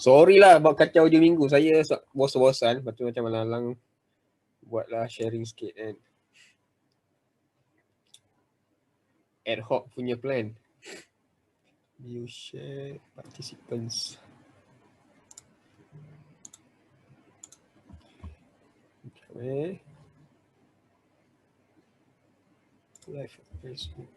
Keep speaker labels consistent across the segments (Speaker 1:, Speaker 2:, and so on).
Speaker 1: Sorry lah buat kacau je minggu. Saya bosan-bosan. Lepas tu macam malang-malang buatlah sharing sikit kan. Ad hoc punya plan. View share participants. Okay. Live Facebook.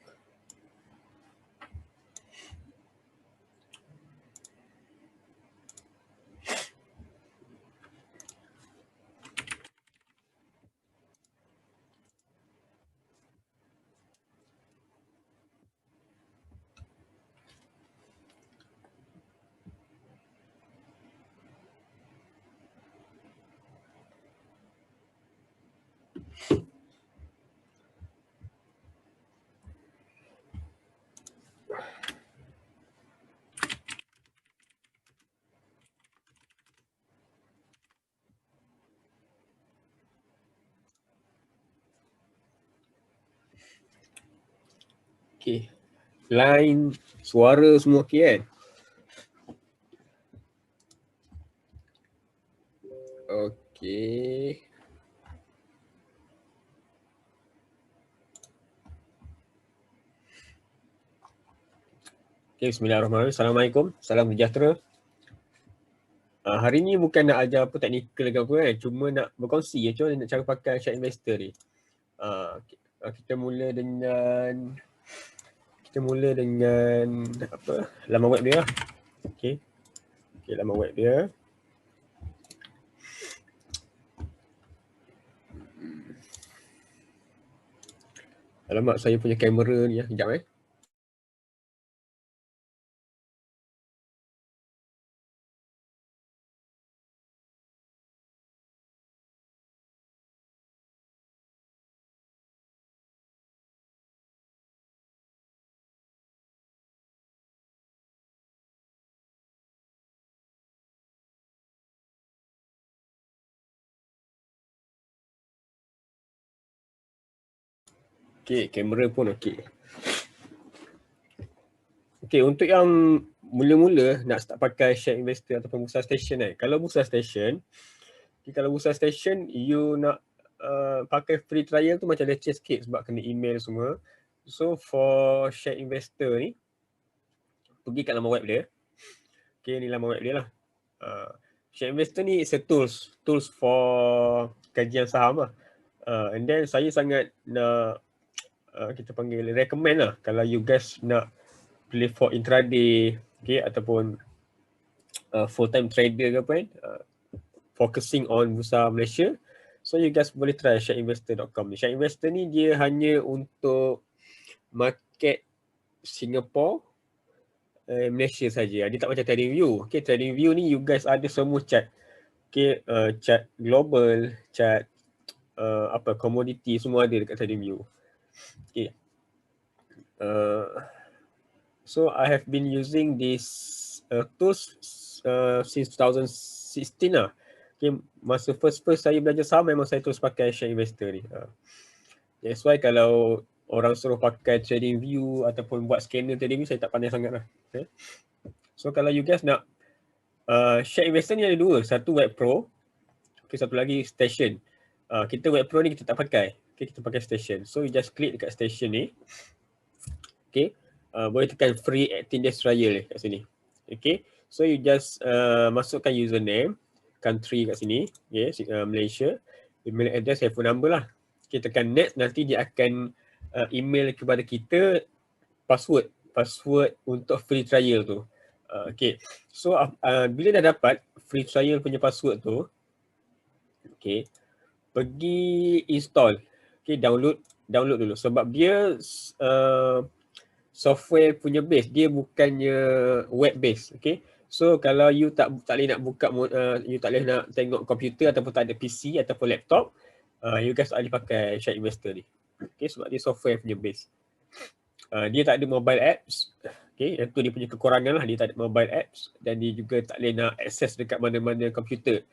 Speaker 1: Okay. Line, suara semua okay kan? Okay. Okay, bismillahirrahmanirrahim. Assalamualaikum. Salam sejahtera. Hari ni bukan nak ajar apa teknikal ke apa kan. Cuma nak berkongsi macam mana nak cara pakai Shark Investor ni. Kita mula dengan apa? Laman web dia lah. Okay, laman web dia. Alamak, saya punya kamera ni ya. Sekejap Okay, kamera pun okay. Okay, untuk yang mula-mula nak start pakai Shark Investor ataupun Bursa Station kan. Kalau Bursa Station, you nak pakai free trial tu macam leceh sikit sebab kena email semua. So for Shark Investor ni, pergi kat laman web dia. Okay, ni laman web dia lah. Shark Investor ni is a tools for kajian saham lah. And then saya sangat nak kita panggil recommend lah kalau you guys nak play for intraday, okay, ataupun full time trader ke apa kan, focusing on Bursa Malaysia. So you guys boleh try sharkinvestor.com ni. Shark Investor ni dia hanya untuk market Singapore, Malaysia saja. Dia tak macam TradingView. Okay, TradingView ni you guys ada semua chart. Okay, chart global, chart commodity semua ada dekat TradingView. Okay. So I have been using this tools since 2016 lah. Okay, masa first saya belajar saham memang saya terus pakai Shark Investor ni. That's why kalau orang suruh pakai TradingView ataupun buat scanner TradingView, saya tak pandai sangat lah. Okay. So kalau you guys nak Shark Investor ni ada dua, satu Web Pro, okay, satu lagi Station. Kita Web Pro ni kita tak pakai, okay, kita pakai Station. So you just klik dekat Station ni. Okay. Boleh tekan free 18 days trial kat sini. Okay, so you just masukkan username, country kat sini, okay, Malaysia, email address, phone number lah. Okay, tekan next, nanti dia akan email kepada kita password untuk free trial tu. Okay, so bila dah dapat free trial punya password tu, okay, pergi install, okay, download dulu sebab dia software punya base, dia bukannya web base. Okay, so kalau you tak boleh nak buka, you tak boleh nak tengok komputer ataupun tak ada PC ataupun laptop, you guys tak boleh pakai Shark Investor ni. Okay, sebab dia software punya base. Dia tak ada mobile apps. Okay, itu dia punya kekurangan lah, dia tak ada mobile apps dan dia juga tak boleh nak access dekat mana-mana komputer.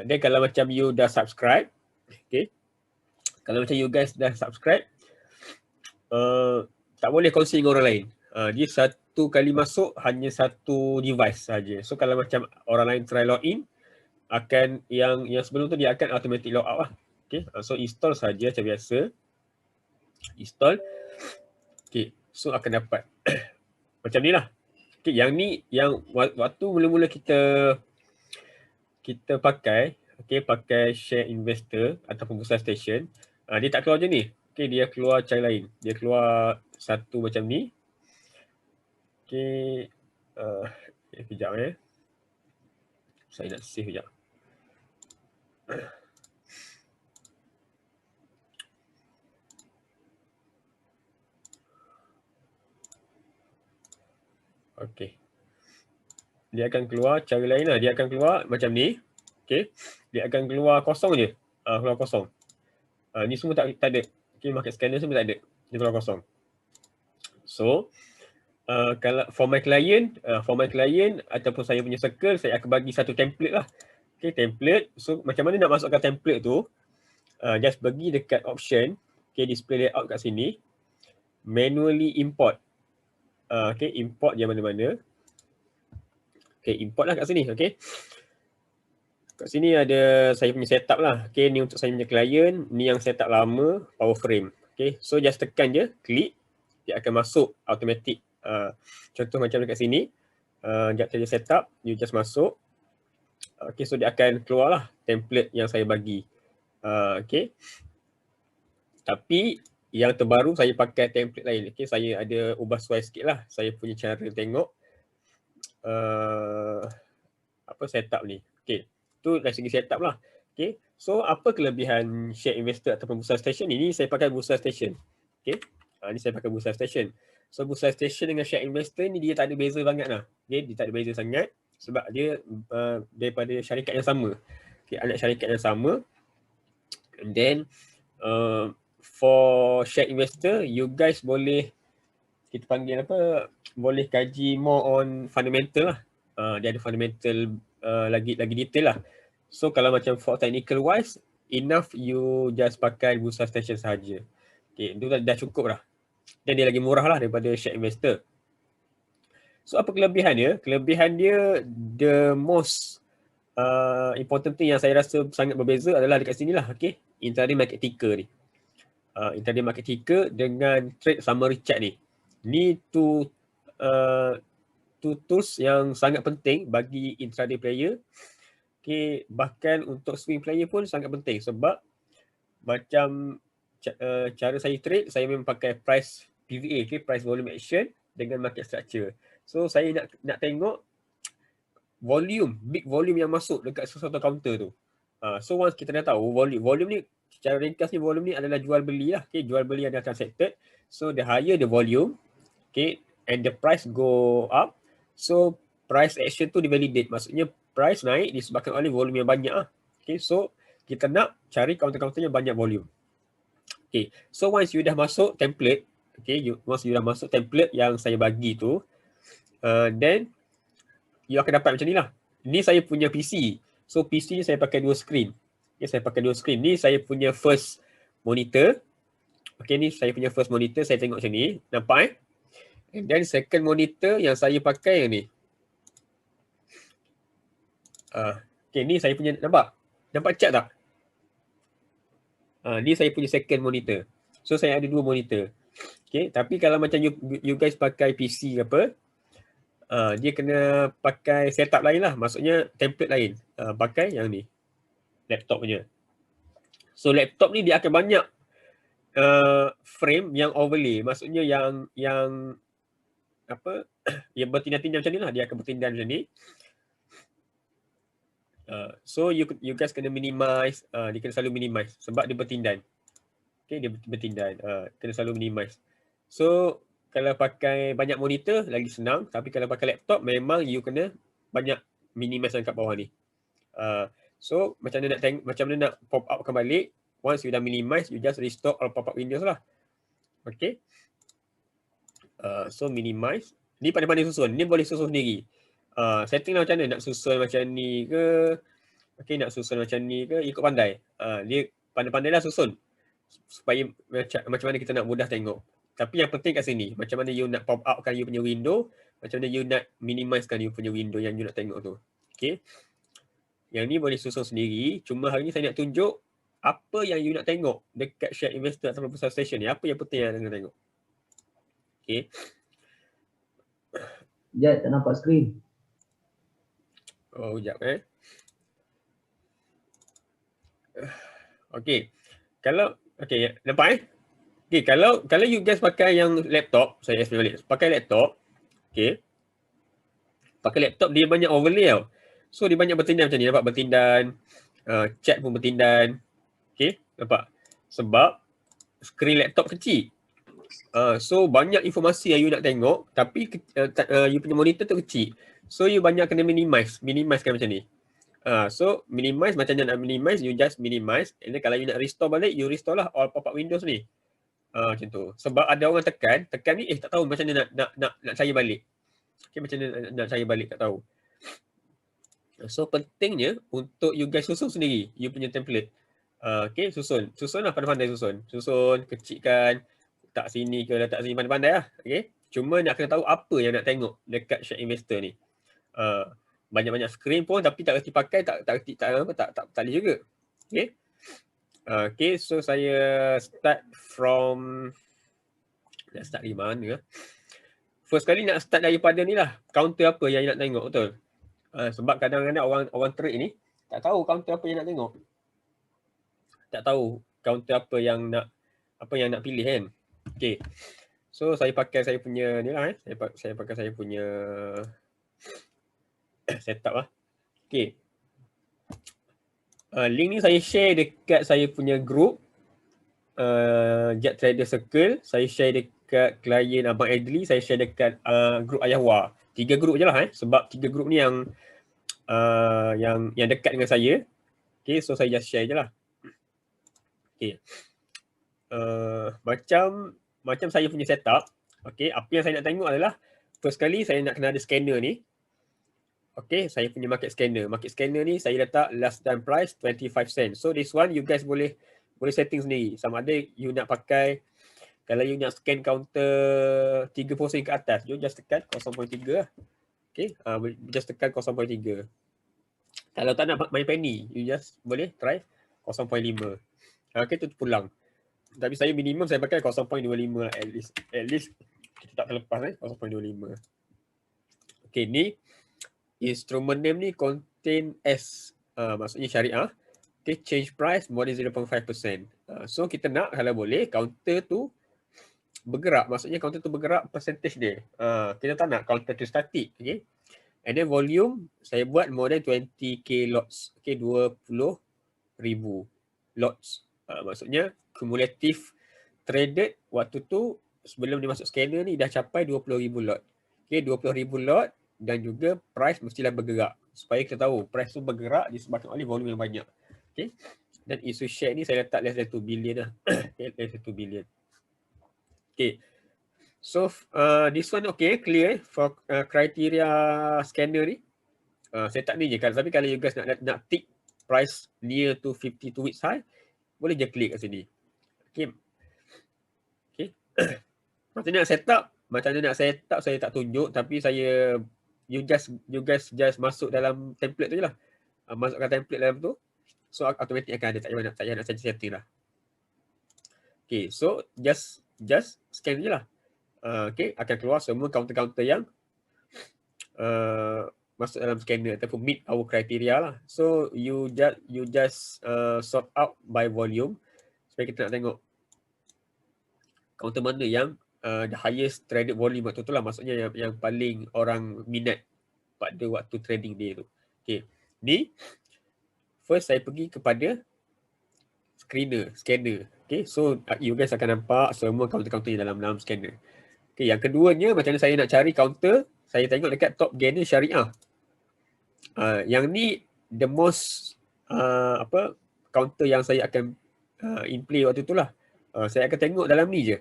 Speaker 1: Dan kalau macam you dah subscribe, okay, kalau macam you guys dah subscribe, tak boleh kongsi dengan orang lain. Dia satu kali masuk hanya satu device saja. So kalau macam orang lain try login, akan yang sebelum tu dia akan automatic log out lah. Okay, so install saja macam biasa. Install. Okay, so akan dapat macam ni lah. Okay, yang ni yang waktu mula-mula kita pakai, okay, pakai share investor ataupun bursa station, dia tak keluar macam ni. Okay, dia keluar cara lain. Dia keluar satu macam ni. Okay, kejap saya nak save kejap. Okay. Dia akan keluar cara lain lah. Dia akan keluar macam ni. Okay. Dia akan keluar kosong je. Keluar kosong. Ni semua tak ada. Okay, market scanner semua tak ada. Dia keluar kosong. So, kalau for my client ataupun saya punya circle, saya akan bagi satu template lah. Okay, template. So, macam mana nak masukkan template tu? Just pergi dekat option. Okay, display layout kat sini. Manually import. Okay, import dia mana-mana. Okay, import lah kat sini. Okay. Kat sini ada saya punya setup lah. Okay, ni untuk saya punya client. Ni yang setup lama, power frame. Okay, so just tekan je, klik. Dia akan masuk automatic. Contoh macam dekat sini. Sekejap saja setup, you just masuk. Okay, so dia akan keluar lah template yang saya bagi. Okay. Tapi yang terbaru saya pakai template lain. Okay, saya ada ubah sesuai sikit lah. Saya punya cara tengok setup ni. Okay, tu dari segi setup lah. Okay, so apa kelebihan share investor ataupun bursa station ini? Saya pakai bursa station. Okay, ni saya pakai bursa station. So bursa station dengan share investor ni dia tak ada beza banget lah. Okay, dia tak ada beza sangat sebab dia daripada syarikat yang sama. Okay, anak syarikat yang sama. And then for share investor, you guys boleh kita panggil apa? Boleh kaji more on fundamental lah. Dia ada fundamental lagi detail lah. So kalau macam for technical wise, enough you just pakai bursa station sahaja. Okay, itu dah cukup lah. Dan dia lagi murah lah daripada share investor. So apa kelebihan dia? Kelebihan dia, the most important thing yang saya rasa sangat berbeza adalah dekat sini lah. Okay, intraday market ticker ni. Intraday market ticker dengan trade summary chart ni. Ni two tools yang sangat penting bagi intraday player. Okay, bahkan untuk swing player pun sangat penting sebab macam cara saya trade, saya memang pakai price PVA, okay, price volume action dengan market structure. So saya nak tengok volume, big volume yang masuk dekat sesuatu counter tu. So once kita dah tahu volume ni, secara ringkas ni volume ni adalah jual beli lah. Okay, jual beli adalah transacted. So the higher the volume, okay, and the price go up, so price action tu divalidate. Maksudnya price naik disebabkan oleh volume yang banyak lah. Okay, so kita nak cari counter-counter yang banyak volume. Okay, so once you dah masuk template, okay, once you dah masuk template yang saya bagi tu, then you akan dapat macam ni lah. Ni saya punya PC. So PC ni saya pakai dua screen. Okay, saya pakai dua screen. Ni saya punya first monitor. Okay, ni saya punya first monitor. Saya tengok macam ni. Nampak And then second monitor yang saya pakai yang ni. Okay, ni saya punya, nampak? Nampak chart tak? Ni saya punya second monitor. So saya ada dua monitor. Okay, tapi kalau macam you guys pakai PC apa, dia kena pakai setup lain lah. Maksudnya template lain. Pakai yang ni. Laptop punya. So laptop ni dia akan banyak frame yang overlay. Maksudnya yang apa, yang bertindan-tindan macam ni lah. Dia akan bertindan macam ni. So you guys kena minimize, dia kena selalu minimize sebab dia bertindan. Okay, dia bertindan, kena selalu minimize. So kalau pakai banyak monitor lagi senang, tapi kalau pakai laptop memang you kena banyak minimize kat bawah ni. So macam mana nak pop up kembali, once you dah minimize, you just restore all pop up windows lah. Okay. So minimize. Ni pandai-pandai susun, ni boleh susun sendiri. Setting lah macam mana, nak susun macam ni ke, okay, nak susun macam ni ke, ikut pandai. Dia pandai-pandai lah susun supaya macam mana kita nak mudah tengok. Tapi yang penting kat sini, macam mana you nak pop up kan you punya window, macam mana you nak minimizekan you punya window yang you nak tengok tu. Okay. Yang ni boleh susun sendiri. Cuma hari ni saya nak tunjuk apa yang you nak tengok dekat share investor atau proposal station ni. Apa yang penting yang nak tengok. Okay.
Speaker 2: Jat, tak nampak skrin.
Speaker 1: Oh, sekejap Okay. Kalau, okay, nampak Okay, kalau you guys pakai yang laptop, saya explain balik. Pakai laptop, okay. Pakai laptop dia banyak overlay tau. So dia banyak bertindan macam ni, nampak bertindan, chat pun bertindan. Okay, nampak? Sebab skrin laptop kecil. So banyak informasi yang you nak tengok, tapi you punya monitor tu kecil. So you banyak kena minimizekan macam ni. So minimize, macam nak minimize, you just minimize. And then kalau you nak restore balik, you restore lah all pop-up windows ni. Macam tu. Sebab ada orang tekan ni tak tahu macam mana nak cari balik. Okay, macam mana nak cari balik tak tahu. So pentingnya untuk you guys susun sendiri you punya template. Okay, susun lah, pandai-pandai susun, kecilkan, letak sini ke letak sini, pandai-pandai lah. Okay, cuma nak kena tahu apa yang nak tengok dekat share investor ni. Banyak-banyak screen pun tapi tak reti pakai, tak boleh juga. Okay. Okay, so saya start from, nak start dari mana? First kali nak start daripada ni lah, counter apa yang nak tengok, betul? Sebab kadang-kadang orang trade ni tak tahu counter apa yang nak tengok. Tak tahu counter apa yang nak pilih kan. Okay, so saya pakai saya punya ni lah saya pakai saya punya setup lah. Okay. Link ni saya share dekat saya punya group Jet Trader Circle, saya share dekat klien Abang Adli, saya share dekat group Ayahwa. 3 group je lah sebab 3 group ni yang dekat dengan saya. Okay, so saya just share je lah. Okay. Macam saya punya setup. Okay, apa yang saya nak tengok adalah first kali saya nak kena ada scanner ni. Okay, saya punya market scanner. Market scanner ni saya letak last time price 25 cents. So this one you guys boleh setting sendiri. Sama ada you nak pakai, kalau you nak scan counter 30 sen ke atas, you just tekan 0.3 lah. Okay, just tekan 0.3. Kalau tak nak main penny, you just boleh try 0.5. Okay, tu pulang. Tapi saya minimum saya pakai 0.25 lah at least kita tak terlepas 0.25. Okay, ni instrument name ni contain S, maksudnya syariah. Okay, change price more than 0.5%. So kita nak kalau boleh counter tu bergerak, maksudnya counter tu bergerak percentage dia. Kita tak nak counter tu static. Okay, and then volume saya buat more than 20k lots. Okay, 20,000 lots. Maksudnya cumulative traded waktu tu sebelum dia masuk scanner ni dah capai 20,000 lot. Okay, 20,000 lot. Dan juga price mestilah bergerak supaya kita tahu price tu bergerak disebabkan oleh volume yang banyak. Okay. Dan isu share ni saya letak less than 2 billion lah. Okay, less than 2 billion. Okay. So this one okay, clear for criteria scanner ni. Setup ni je kan. Tapi kalau you guys nak tick price near to 52 weeks high, boleh je klik kat sini. Okay. Okay. Macam mana nak setup saya tak tunjuk, tapi saya you guys just masuk dalam template tu je lah. Masukkan template dalam tu. So automatic akan ada, tak payah nak setting lah. Okay, so just scan je lah. Okay, akan keluar semua counter-counter yang masuk dalam scanner ataupun meet our criteria lah. So you just sort out by volume supaya kita nak tengok counter mana yang the highest traded volume waktu tu lah, maksudnya yang paling orang minat pada waktu trading day tu. Okay, ni first saya pergi kepada scanner. Okay, so you guys akan nampak semua counter-counter yang dalam scanner. Okay, yang keduanya macam mana saya nak cari counter, saya tengok dekat top gainer syariah. Yang ni the most counter yang saya akan in play waktu tu lah. Saya akan tengok dalam ni je.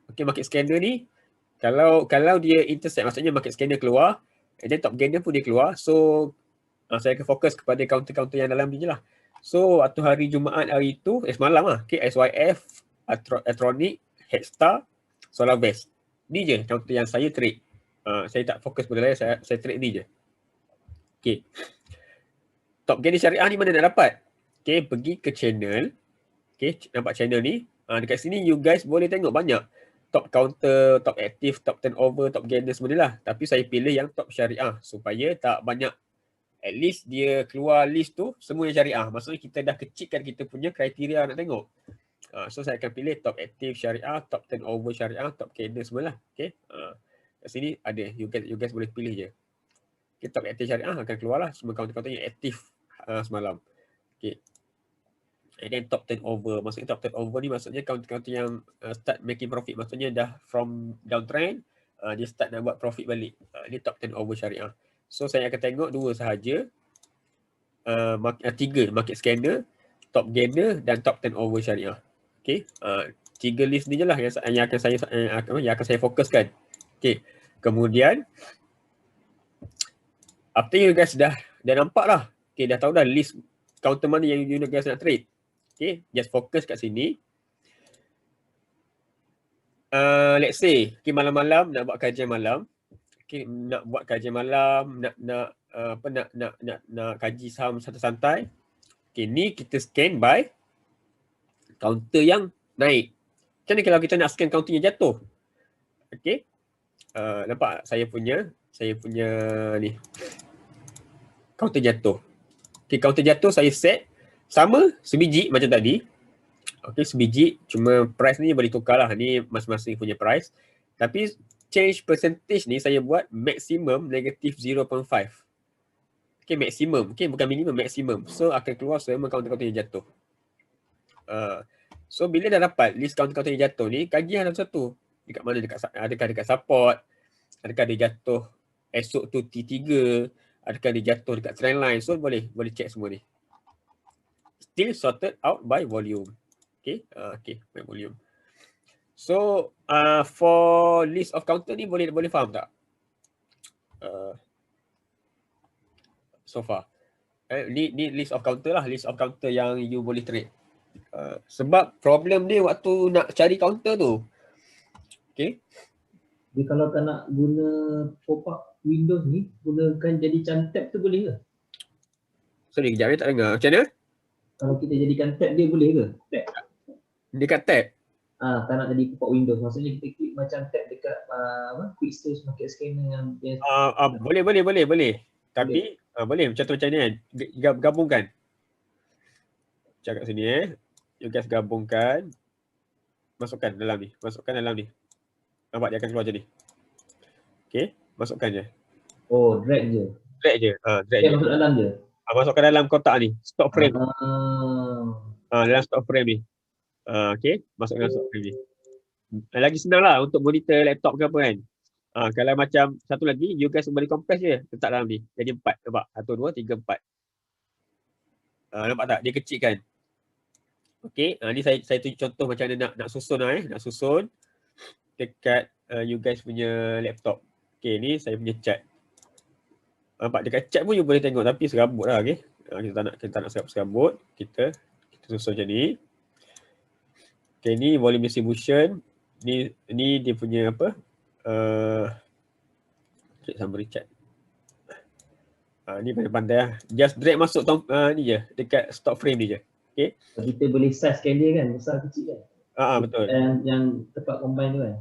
Speaker 1: Okay, market scanner ni kalau dia intersect, maksudnya market scanner keluar and then top gainer pun dia keluar. So saya akan fokus kepada counter-counter yang dalam ni je lah. So waktu hari Jumaat hari tu, semalam lah, okay, SYF, Atronic, Headstar, Solar Best. Ni je counter yang saya trade. Saya tak fokus pada lain, saya trade ni je. Okay. Top gainer syariah ni mana nak dapat? Okay, pergi ke channel. Okay, nampak channel ni. Dekat sini you guys boleh tengok banyak. Top counter, top active, top turnover, top gainer semua ni lah. Tapi saya pilih yang top syariah supaya tak banyak. At least dia keluar list tu semua yang syariah. Maksudnya kita dah kecilkan kita punya kriteria nak tengok. So saya akan pilih top active syariah, top turnover syariah, top gainer semua lah. Okay. Kat sini ada. You guys boleh pilih je. Okay, top active syariah akan keluar lah semua counter-counter yang aktif semalam. Okay. And then top turnover. Maksudnya top turnover ni maksudnya counter-counter yang start making profit. Maksudnya dah from downtrend, dia start nak buat profit balik. Ini top turnover syariah. So saya akan tengok dua sahaja. Tiga market scanner, top gainer dan top turnover syariah. Okay. Tiga list ni je lah yang akan saya fokuskan. Okay. Kemudian after you guys dah nampak lah. Okay, dah tahu dah list counter mana yang you guys nak trade. Okay, just fokus kat sini. Let's say, okay, malam-malam nak buat kajian malam. Okay, nak buat kajian malam, nak kaji saham santai-santai. Okay, ni kita scan by counter yang naik. Macam mana kalau kita nak scan counter yang jatuh? Okay, nampak saya punya ni counter jatuh. Okay, counter jatuh saya set sama sebiji macam tadi. Okay, sebiji. Cuma price ni boleh tukar lah. Ni masing-masing punya price. Tapi change percentage ni saya buat maximum negatif 0.5. Okay, maximum. Okay, bukan minimum, maximum. So akan keluar semua counter-counter yang jatuh. So bila dah dapat list counter-counter yang jatuh ni, kajian satu-satu. Dekat mana? Adakah dekat support? Adakah dia jatuh esok tu T3? Adakah dia jatuh dekat trend line? So boleh check semua ni. Still sorted out by volume. Okay, by volume. So for list of counter ni boleh faham tak? So far. Ni list of counter lah, list of counter yang you boleh trade. Sebab problem dia waktu nak cari counter tu. Okay.
Speaker 2: Jadi kalau tak nak guna pop-up Windows ni, gunakan jadikan tab tu boleh ke?
Speaker 1: Sorry, kejap ni tak dengar. Macam mana?
Speaker 2: Kalau kita jadikan tab dia boleh ke? Tab.
Speaker 1: Dekat tab?
Speaker 2: Tak nak jadi pop-up Windows. Maksudnya kita klik macam tab dekat quick search market scanner yang
Speaker 1: boleh. Tapi boleh macam tu macam ni kan. Gabungkan. Cakap sini you guys gabungkan. Masukkan dalam ni. Nampak dia akan keluar macam ni. Okay, masukkan je.
Speaker 2: Oh, drag je.
Speaker 1: Drag je.
Speaker 2: Masuk dalam je.
Speaker 1: Masukkan dalam kotak ni. Stock frame. Dalam stock frame ni. Okay, masukkan dalam stock frame ni. Lagi senang lah untuk monitor laptop ke apa kan. Kalau macam satu lagi, you guys boleh compress je. Letak dalam ni. Jadi 4. Nampak? 1, 2, 3, 4. Nampak tak? Dia kecil kan? Okay, ni saya tunjuk contoh macam mana nak susun lah nak susun dekat you guys punya laptop. Okay, ni saya punya chart. Nampak dekat chart pun you boleh tengok tapi serabut lah. Okay, kita nak serabut. Kita susun macam ni. Okay, ni volume distribution. Ni dia punya apa? Summary chart. Ni pandai-pandai lah. Just drag masuk ni je, dekat stock frame ni je. Okay.
Speaker 2: Kita boleh sizekan dia kan, besar kecil kan?
Speaker 1: Betul.
Speaker 2: Yang tempat combine tu kan?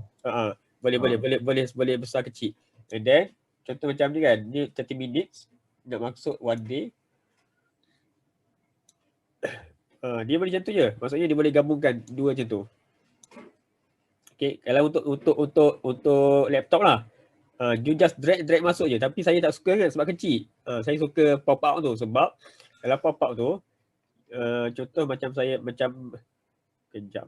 Speaker 1: Boleh besar kecil. And then contoh macam ni kan, ni 30 minutes nak masuk one day. Dia boleh macam tu je. Maksudnya dia boleh gabungkan dua macam tu. Okay, kalau untuk laptop lah, you just drag masuk je. Tapi saya tak suka kan sebab kecil. Saya suka pop out tu sebab kalau pop out tu contoh macam saya kejap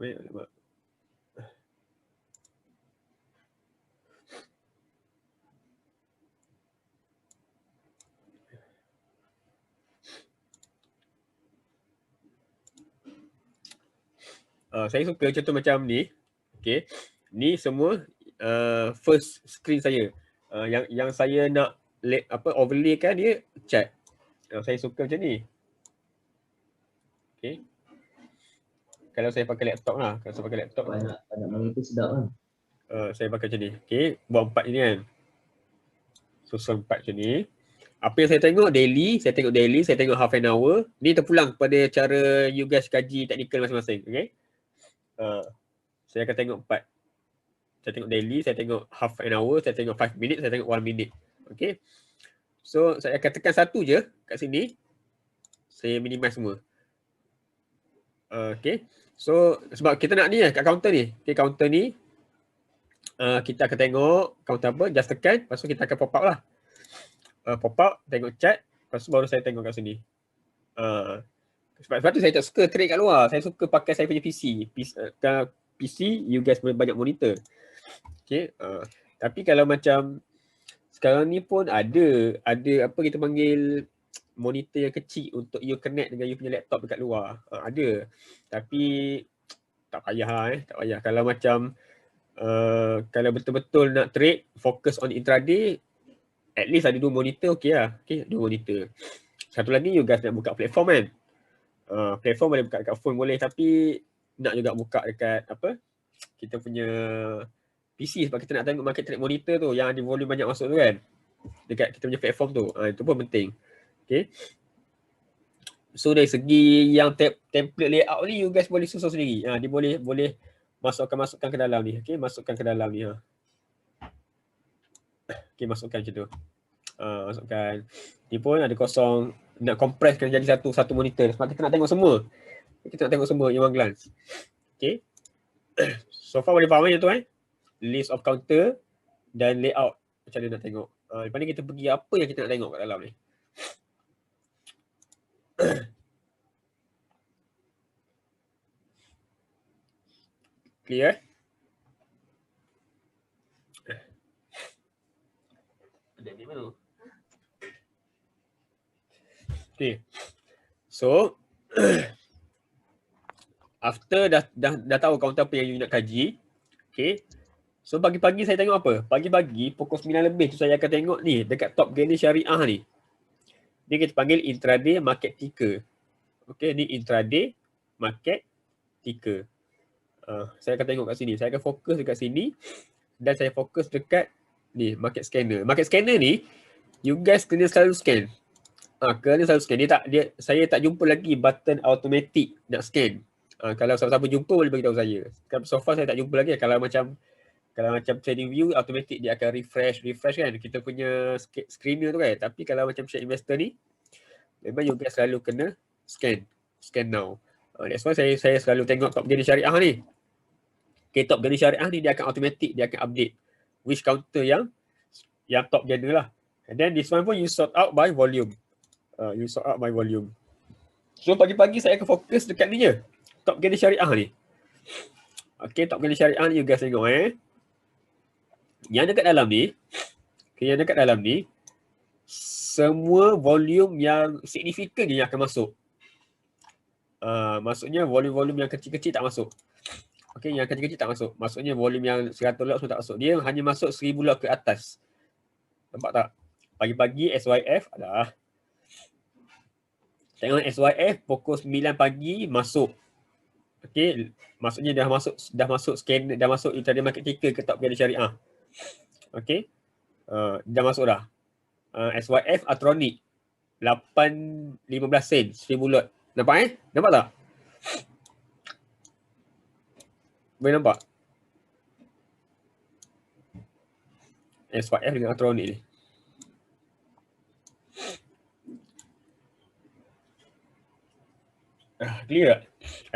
Speaker 1: saya suka contoh macam ni. Okay, ni semua first screen saya. Yang saya nak overlay kan dia chart. Saya suka macam ni. Okay. Kalau saya pakai laptop lah. Kalau saya pakai laptop.
Speaker 2: Banyak monitor sedap kan.
Speaker 1: Saya pakai macam ni. Okay. Buat 4 ini kan. susun part macam ni. Apa yang saya tengok daily, saya tengok half an hour. Ni terpulang kepada cara you guys kaji teknikal masing-masing. Okay. Saya akan tengok part. Saya tengok daily, saya tengok half an hour, saya tengok 5 minit, saya tengok 1 minute. Okay. So saya akan tekan satu je kat sini. Saya minimize semua. Okay. So sebab kita nak ni kat counter ni. Okay, counter ni. Kita akan tengok counter apa, just tekan. Lepas tu kita akan pop up lah. Pop up, tengok chat. Lepas tu baru saya tengok kat sini. Sebab tu saya tak suka trade kat luar. Saya suka pakai saya punya PC. PC, you guys boleh banyak monitor. Okay. Tapi kalau macam sekarang ni pun ada apa kita panggil monitor yang kecil untuk you connect dengan you punya laptop dekat luar. Ada. Tapi tak payah lah tak payah. Kalau macam kalau betul-betul nak trade, fokus on intraday, at least ada 2 monitor okey lah. Okay, 2 monitor. Satu lagi you guys nak buka platform kan. Platform boleh buka dekat phone boleh, tapi nak juga buka dekat apa, kita punya PC sebab kita nak tengok market trade monitor tu yang ada volume banyak masuk tu kan. Dekat kita punya platform tu. Itu pun penting. Okay. So dari segi yang template layout ni you guys boleh susun sendiri. Dia boleh masukkan ke dalam ni. Okay, masukkan ke dalam ni. Okay, masukkan macam tu. Masukkan. Ni pun ada kosong. Nak compress kena jadi satu monitor. Sebab kita nak tengok semua. Kita nak tengok semua in one glance. Okay. So far boleh faham je tu list of counter dan layout. Macam mana nak tengok. Lepas ni kita pergi apa yang kita nak tengok kat dalam ni. Clear? Okay. So after dah tahu counter apa yang you nak kaji. Okay. So pagi-pagi saya tengok apa? Pagi-pagi pukul 9 lebih tu saya akan tengok ni dekat top gainer syariah ni. Ni kita panggil intraday market ticker. Okay, ni intraday market ticker. Saya akan tengok kat sini. Saya akan fokus dekat sini dan saya fokus dekat ni market scanner. Market scanner ni you guys kena selalu scan. Kena selalu scan. Saya tak jumpa lagi button automatic nak scan. Kalau siapa-siapa jumpa boleh beritahu saya. So far saya tak jumpa lagi. Kalau macam trading view automatic dia akan refresh kan kita punya screener tu kan. Tapi kalau macam share investor ni memang you guys selalu kena scan now. That's why saya selalu tengok top gainer syariah ni. Okay, top gainer syariah ni dia akan automatic, dia akan update which counter yang top gainer lah. And then this one pun you sort out by volume. So pagi-pagi saya akan fokus dekat ni je. Top gainer syariah ni. Okay, top gainer syariah ni you guys tengok Yang dekat dalam ni, semua volume yang signifikan je yang akan masuk. Maksudnya volume-volume yang kecil-kecil tak masuk. Okay, yang kecil-kecil tak masuk. Maksudnya volume yang 100 lot semua tak masuk. Dia hanya masuk 1000 lot ke atas. Nampak tak? Pagi-pagi SYF adalah. Tengok SYF pukul 9 pagi masuk. Okay, maksudnya dah masuk scan, dah masuk intraday market ticker ke top gainer syariah. Okay, dah masuk dah. SYF Atronic 8.15 sen 1000 lot. Nampak Nampak tak? Boleh nampak? SYF dengan Atronic ni. Clear tak?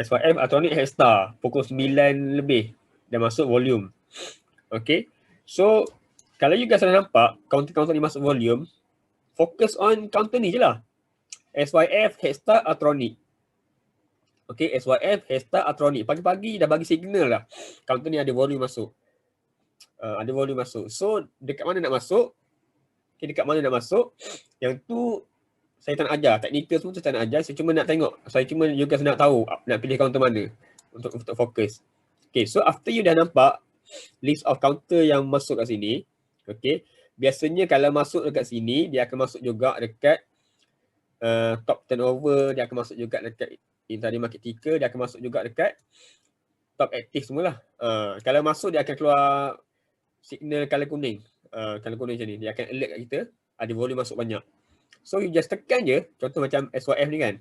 Speaker 1: SYF Atronic Headstar pukul 9 lebih dah masuk volume. Okay. So kalau you guys dah nampak counter-counter ni masuk volume, fokus on counter ni je lah. SYF Headstar Atronic. Okay, SYF Headstar Atronic. Pagi-pagi dah bagi signal lah. Counter ni ada volume masuk. So dekat mana nak masuk? Okay, dekat mana nak masuk? Yang tu saya tak nak ajar. Teknikal semua saya tak nak ajar. Saya cuma nak tengok. Saya cuma you guys nak tahu nak pilih counter mana untuk fokus. Okay, so after you dah nampak list of counter yang masuk kat sini. Okay, biasanya kalau masuk dekat sini, dia akan masuk juga dekat top turnover, dia akan masuk juga dekat intraday market ticker, dia akan masuk juga dekat top active semualah. Kalau masuk dia akan keluar signal color kuning. kalau kuning macam ni, dia akan alert kat kita ada volume masuk banyak. So you just tekan je, contoh macam SYF ni kan.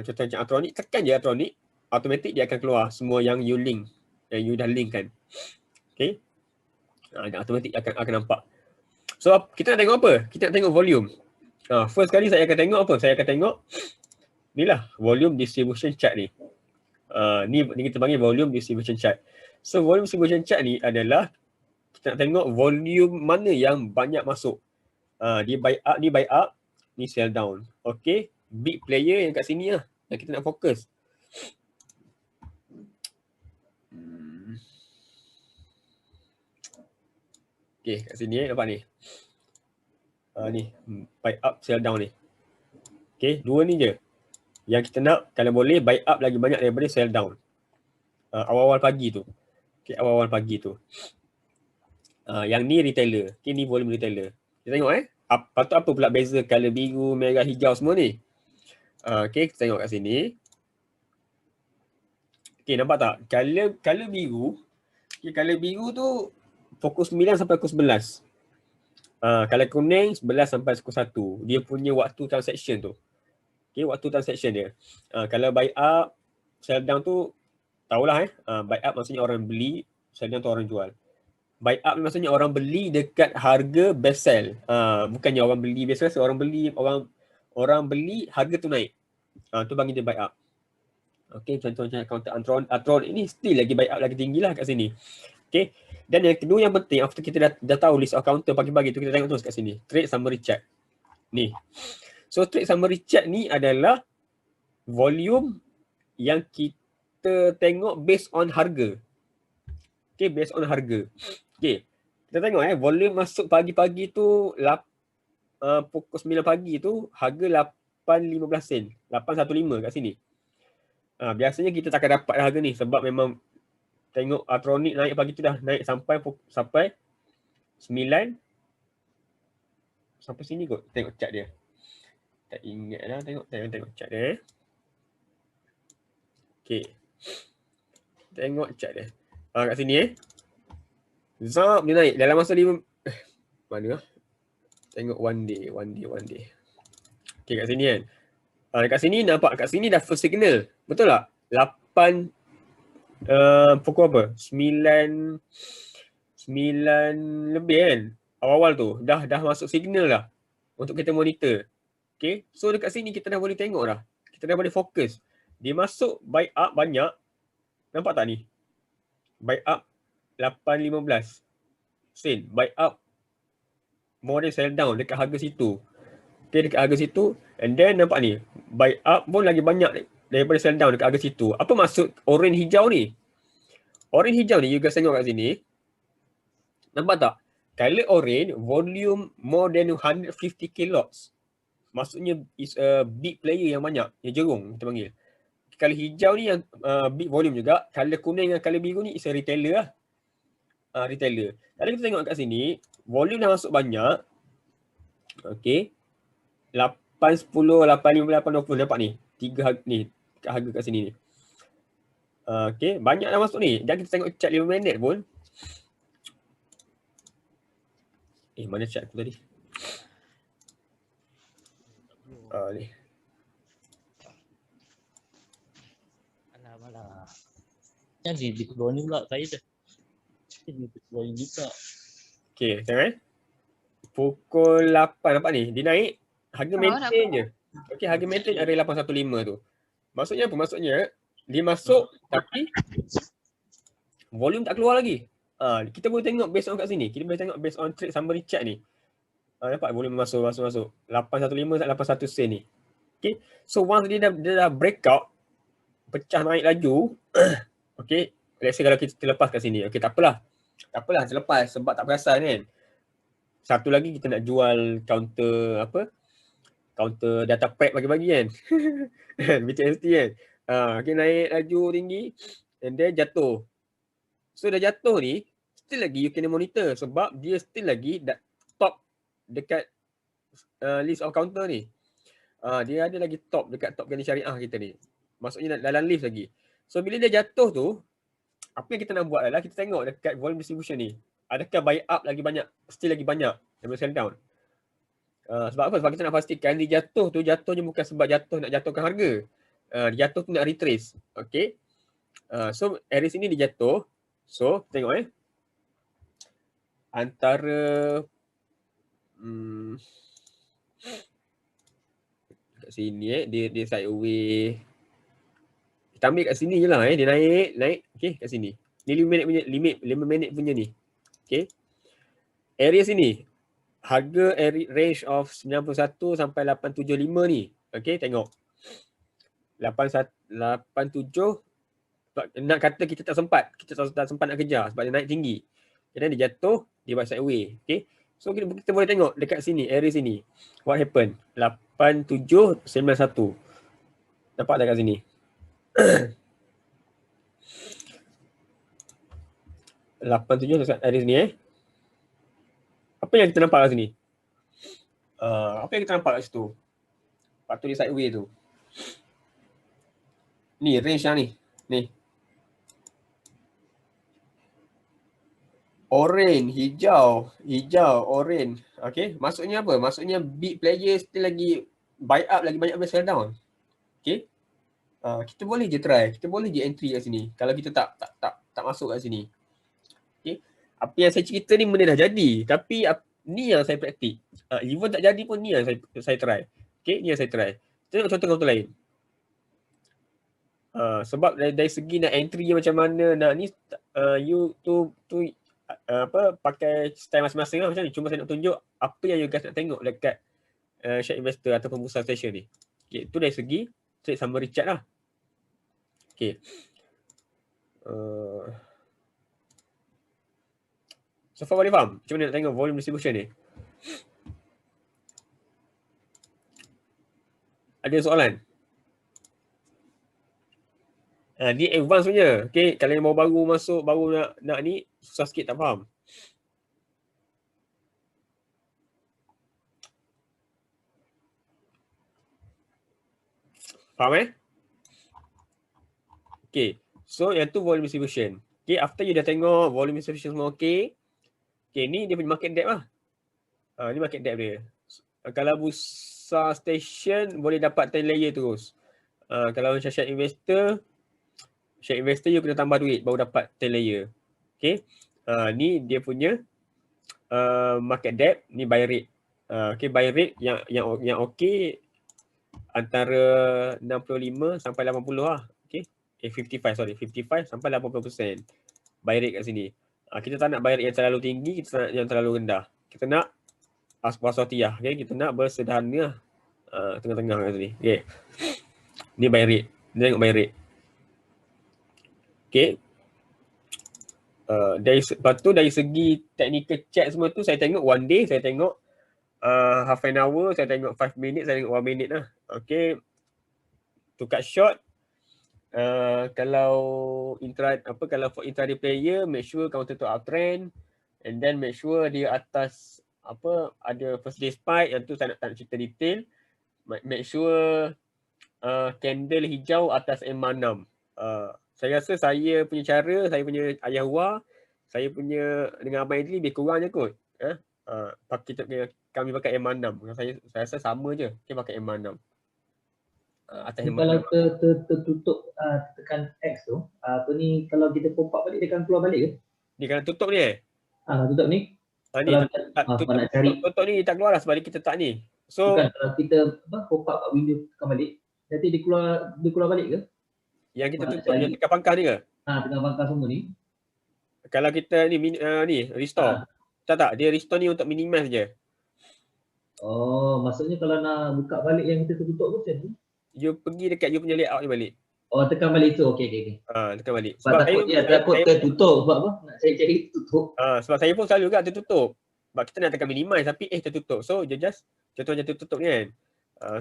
Speaker 1: Contoh macam Atronic, tekan je Atronic, automatic dia akan keluar semua yang you link, yang you dah link kan. Okay. Automatic akan nampak. So kita nak tengok apa? Kita nak tengok volume. First kali saya akan tengok apa? Saya akan tengok ni lah volume distribution chart ni. Ni kita panggil volume distribution chart. So volume distribution chart ni adalah kita nak tengok volume mana yang banyak masuk. Dia buy up, ni sell down. Okay, big player yang kat sini lah yang kita nak fokus. Okay, kat sini nampak ni. Ni buy up, sell down ni. Okay, dua ni je yang kita nak. Kalau boleh buy up lagi banyak daripada sell down. Awal-awal pagi tu. Okay, awal-awal pagi tu. Yang ni retailer. Okay, ni volume retailer. Kita tengok patut apa pula beza color biru, merah, hijau semua ni. Okay, kita tengok kat sini. Okay, nampak tak? Color biru. Okay, color biru tu pukul 9 sampai pukul 11. Color kuning 11 sampai pukul 1. Dia punya waktu transaction tu. Okay, waktu transaction dia. Kalau buy up, sell down tu tahulah buy up maksudnya orang beli, sell down tu orang jual. Buy up maksudnya orang beli dekat harga best sell. Bukannya orang beli biasa, orang beli harga tu naik. Tu bagi dia buy up. Okay, contohnya counter Atron ini still lagi buy up lagi tinggi lah kat sini. Okay, dan yang kedua yang penting after kita dah tahu list of counter pagi-pagi tu, kita tengok terus kat sini. Trade summary chart. Ni. So trade summary chart ni adalah volume yang kita tengok based on harga. Okay, based on harga. Okay, kita tengok volume masuk pagi-pagi tu pukul 9 pagi tu harga 8.15 sen. 8.15 kat sini. Biasanya kita tak akan dapat harga ni sebab memang tengok Atronic naik pagi tu dah naik sampai 9. Sampai sini kot. Tengok chart dia. Tak ingat lah, tengok chart dia. Okay. Tengok chart dia. Kat sini Zap dia naik dalam masa 5 mana lah? Tengok one day. Okay, kat sini kan. Kat sini nampak, kat sini dah first signal. Betul tak? 8 pukul apa? 9 lebih kan. Awal-awal tu dah masuk signal dah untuk kita monitor. Okay. So dekat sini kita dah boleh tengok dah. Kita dah boleh fokus. Dia masuk buy up banyak. Nampak tak ni? Buy up 8.15 sen. Buy up more than sell down dekat harga situ. Okay, dekat harga situ. And then nampak ni. Buy up pun lagi banyak daripada sell down dekat harga situ. Apa maksud orange hijau ni? Orange hijau ni you guys tengok kat sini. Nampak tak? Color orange volume more than 150k lots. Maksudnya is a big player yang banyak. Yang jerung kita panggil. Color hijau ni yang big volume juga. Color kuning dengan color biru ni is a retailer lah. Retailer. Tadi kita tengok kat sini, volume dah masuk banyak. Okay. 8, 10, 8, 15, 8, 20. Nampak ni? 3 ni. Harga kat sini ni. Okay. Banyak dah masuk ni. Dan kita tengok chart 5 minit pun. Mana chart aku tadi? Ni.
Speaker 3: Alah. Jangan di keluar ni pula saya dah. Di keluar ni juga.
Speaker 1: Okay, tengok pukul 8 nampak ni. Dia naik. Harga maintain je. Okay, harga maintain area 815 tu. Maksudnya apa? Maksudnya dia masuk tapi volume tak keluar lagi. Kita boleh tengok based on kat sini. Kita boleh tengok based on trade summary chart ni. Nampak volume masuk. 815 81 sen ni. Okay. So once dia dah breakout, pecah naik laju. Okay. Let's say kalau kita terlepas kat sini. Okay, tak apalah. Terlepas sebab tak perasan kan. Satu lagi kita nak jual counter counter data prep bagi-bagi kan. BTST kan. Okay, naik laju tinggi and then jatuh. So dah jatuh ni, still lagi you kena monitor sebab dia still lagi top dekat list of counter ni. Dia ada lagi top dekat top gani syariah kita ni. Maksudnya dalam list lagi. So bila dia jatuh tu, apa yang kita nak buat adalah kita tengok dekat volume distribution ni. adakah buy up lagi banyak, still lagi banyak daripada sell down. Sebab apa? Sebab kita nak pastikan dia jatuhnya bukan sebab nak jatuhkan harga. Dia jatuh tu nak retrace. Okay. So area sini dia jatuh. So tengok antara kat sini dia sideways. Kita ambil kat sini je lah dia naik. Okay, kat sini. Ni 5 minit punya ni. Okay. Area sini. Harga range of 91 sampai 875 ni. Okay, tengok. 87 nak kata kita tak sempat nak kejar sebab dia naik tinggi. Jadi dia jatuh, dia buat sideways. Okay. So kita boleh tengok dekat sini, area sini. What happened? 8791. Nampak tak kat sini? Area sini Apa yang kita nampak kat sini? Apa yang kita nampak kat situ? Waktu dia sideways tu. Ni range yang ni. Orange, hijau, orange. Okay, maksudnya apa? Maksudnya big player still lagi buy up, lagi banyak sell down. Okay. Kita boleh je try. Kita boleh je entry kat sini. Kalau kita tak masuk kat sini. Okay. Apa yang saya cerita ni benda dah jadi. Tapi ni yang saya praktik. Even tak jadi pun ni yang saya try. Okay, ni yang saya try. Kita tengok contoh lain. Sebab dari segi nak entry macam mana nak ni, you tu pakai style masing-masing lah macam ni. Cuma saya nak tunjuk apa yang you guys nak tengok dekat share investor ataupun bursa station ni. Okay, tu dari segi trade summary chart lah. Okay. So far boleh faham macam mana nak tengok volume distribution ni? Ada soalan? Ni advance punya. Okay, kalau yang baru masuk, baru nak ni, susah sikit tak faham. Faham Okay, so yang tu volume distribution. Okay, after you dah tengok volume distribution semua okay. Okay, ni dia punya market depth lah. Ni market depth dia. Kalau bursa station boleh dapat 10 layer terus. Kalau macam share investor you kena tambah duit baru dapat 10 layer. Okay, ni dia punya market depth, ni buy rate. Okay, buy rate yang okay antara 65 sampai 80 lah. Okay, 55 sampai 80% buy rate kat sini. Kita tak nak buy rate yang terlalu tinggi, kita tak nak yang terlalu rendah. Kita nak wasatiyah. Okay, kita nak bersederhana tengah-tengah kat sini. Okay, ni buy rate. Ni tengok buy rate. Okay. Lepas tu dari segi technical chart semua tu saya tengok one day, saya tengok half an hour, saya tengok 5 minit, saya tengok 1 minute lah. Okay. To cut short, kalau for intraday player, make sure counter tu uptrend and then make sure dia atas ada first day spike, yang tu saya tak nak cerita detail. Make sure candle hijau atas M6. Saya rasa saya punya cara, saya punya ayah Hua, saya punya dengan Abang Adli lebih kurang je kot. Kami pakai M6. Saya rasa sama je. Kita pakai M6. Atas M6.
Speaker 2: Kalau tertutup tekan X tu, ni kalau kita pop up balik dia akan keluar balik ke?
Speaker 1: Dia kena tutup ni
Speaker 2: Tutup ni.
Speaker 1: Tutup ni tak keluar lah sebab kita tak ni. So
Speaker 2: bukan, kalau kita pop up kat window tekan balik, nanti dia keluar balik ke?
Speaker 1: Yang kita tutup yang tekan pangkal ni ke?
Speaker 2: Tekan pangkal semua ni.
Speaker 1: Kalau kita ni restore. Tak, dia restore ni untuk minimize je.
Speaker 2: Oh, maksudnya kalau nak buka balik yang kita tutup tu macam ni?
Speaker 1: You pergi dekat you punya layout ni balik.
Speaker 2: Oh, tekan balik tu. Okey.
Speaker 1: Tekan balik.
Speaker 2: Sebab takut tertutup. Sebab apa? Nak cari tutup.
Speaker 1: Sebab saya pun selalu juga tertutup. Sebab kita nak tekan minimize tapi tertutup. So contohnya tertutup ni kan.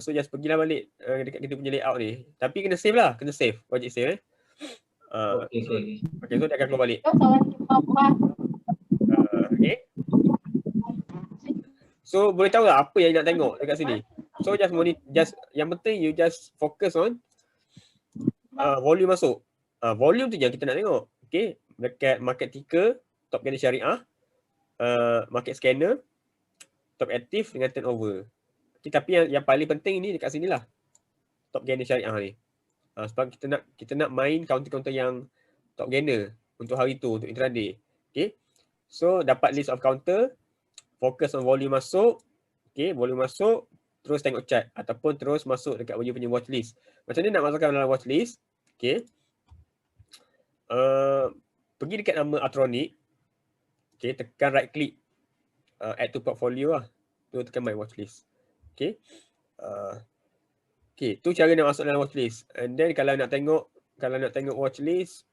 Speaker 1: So just pergilah balik dekat kita punya layout ni. Tapi kena save lah, wajib save Okay, so dia akan keluar balik. Okay. So boleh tahu tak apa yang nak tengok dekat sini. So just yang penting you just focus on volume masuk. Volume tu yang kita nak tengok. Okay, dekat market ticker, top candle syariah. market scanner, top active dengan turnover. Okay, tapi yang paling penting ni dekat sini lah. Top gainer syariah ni. Sebab kita nak main counter-counter yang top gainer untuk hari tu, untuk intraday. Okay. So dapat list of counter, fokus on volume masuk. Okay, volume masuk, terus tengok chart ataupun terus masuk dekat you punya watch list. Macam ni nak masukkan dalam watch list. Okay. Pergi dekat nama Atronic. Okay, tekan right click. Add to portfolio lah. Tu tekan my watch list. Okay. Okay, tu cara nak masuk dalam watch list. And then kalau nak tengok watch list,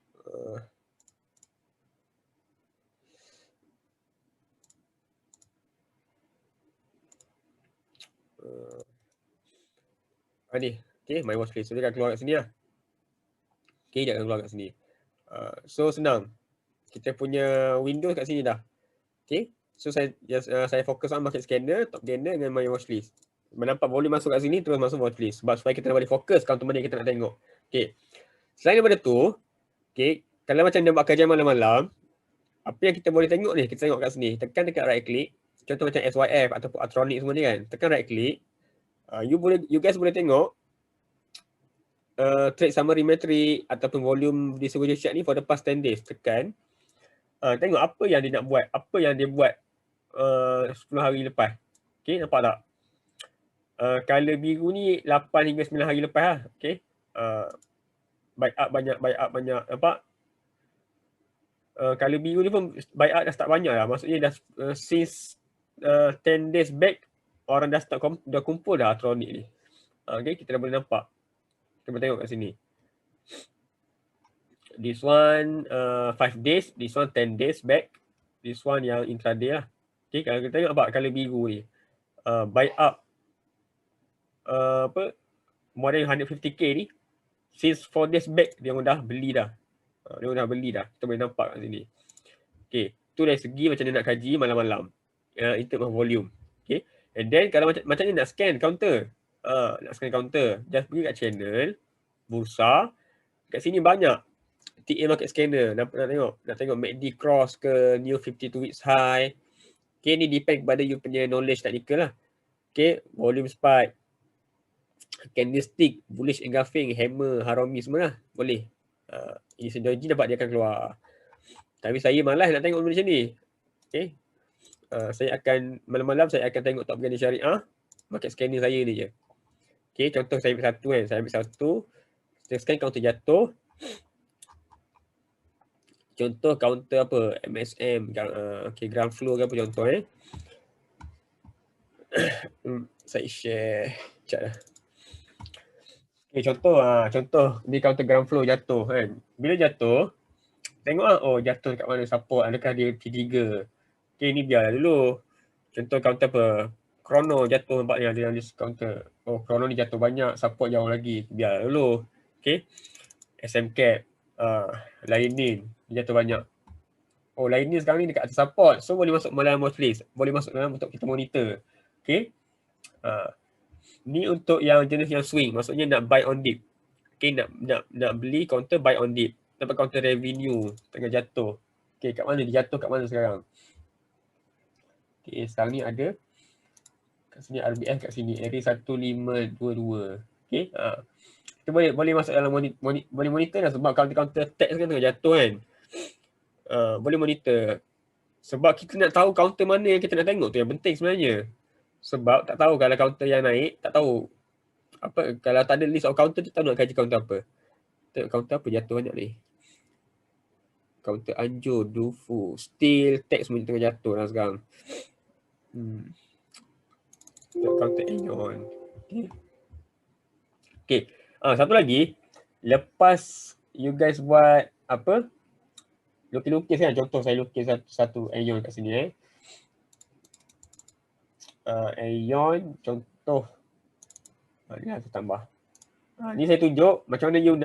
Speaker 1: ni. Okay, my watch list. So dia akan keluar kat sini lah. Okay, dia akan keluar kat sini. So senang. Kita punya window kat sini dah. Okay. So saya fokus on market scanner, top gainer dengan my watch list. Nampak volume masuk kat sini, terus masuk watch list. Sebab supaya kita boleh fokus counter mana yang kita nak tengok. Okay. Selain daripada tu, okay, kalau macam nak buat kajian malam-malam, apa yang kita boleh tengok ni, kita tengok kat sini. Tekan dekat right click. Contoh macam SYF ataupun Atronic semua ni kan. Tekan right click. You guys boleh tengok trade summary metric ataupun volume distribution chart ni for the past 10 days. Tekan. Tengok apa yang dia nak buat. Apa yang dia buat 10 hari lepas. Okay, nampak tak? Color biru ni 8 hingga 9 hari lepas lah. Okay. Buy up banyak. Nampak? Color biru ni pun buy up dah start banyak lah. Maksudnya dah since 10 days back, orang dah start dah kumpul dah Atronic ni. Okay, kita dah boleh nampak. Kita boleh tengok kat sini. This one 5 days, this one 10 days back. This one yang intraday lah. Okay, kalau kita tengok apa color biru ni. Buy up more than 150k ni. Since 4 days back, dia orang dah beli dah. Kita boleh nampak kat sini. Okay, tu dari segi macam mana nak kaji malam-malam. In terms of volume. Okay, and then kalau macam ni nak scan counter. Just pergi kat channel, bursa. Kat sini banyak TA market scanner. Nak tengok MACD cross ke, new 52 weeks high. Okay, ni depend kepada you punya knowledge technical lah. Okay, volume spike, candlestick, bullish engulfing, hammer, harami semua lah. Boleh. Ini doji dapat dia akan keluar. Tapi saya malas nak tengok macam ni. Okay. Saya akan malam-malam saya akan tengok top gainer syariah. Market scanner saya ni je. Okay, contoh saya ambil satu kan. Saya ambil satu. Saya scan counter jatuh. Contoh counter apa? MSM. Okay, ground flow ke apa contoh saya share chat lah. Okay, contoh ni counter ground flow jatuh kan. Bila jatuh, tengok oh jatuh dekat mana support, adakah dia T3. Okay, ni biarlah dulu. Contoh counter apa? Chrono jatuh nampak ni ada dalam list counter. Oh, Chrono ni jatuh banyak, support jauh lagi. Biarlah dulu. Okay. SM cap, Lightning jatuh banyak. Oh, Lightning sekarang ni dekat atas support. So boleh masuk dalam watch list. Boleh masuk dalam untuk kita monitor. Okay. Ni untuk yang jenis yang swing, maksudnya nak buy on dip. Okay, nak beli counter buy on dip. Dapat counter revenue tengah jatuh. Okay, kat mana dia jatuh, kat mana sekarang? Okay, sekarang ni ada kat sini RBF, kat sini area 1522. Okay, kita boleh masuk dalam boleh monitor lah, sebab counter tax kan tengah jatuh kan. Boleh monitor. Sebab kita nak tahu counter mana yang kita nak tengok tu yang penting sebenarnya. Sebab tak tahu kalau counter yang naik, tak tahu apa, kalau tak ada list of counter, tak tahu nak kaji counter apa. Tengok counter apa jatuh banyak ni. Counter Anjo, Dufu, Steel, Tech semua tengah jatuh lah sekarang. Tengok counter Aeon. Okay. Satu lagi, lepas you guys buat apa, lukis-lukis kan, contoh saya lukis satu Aeon kat sini Aeon contoh ni saya tambah. Ni saya tunjuk macam mana you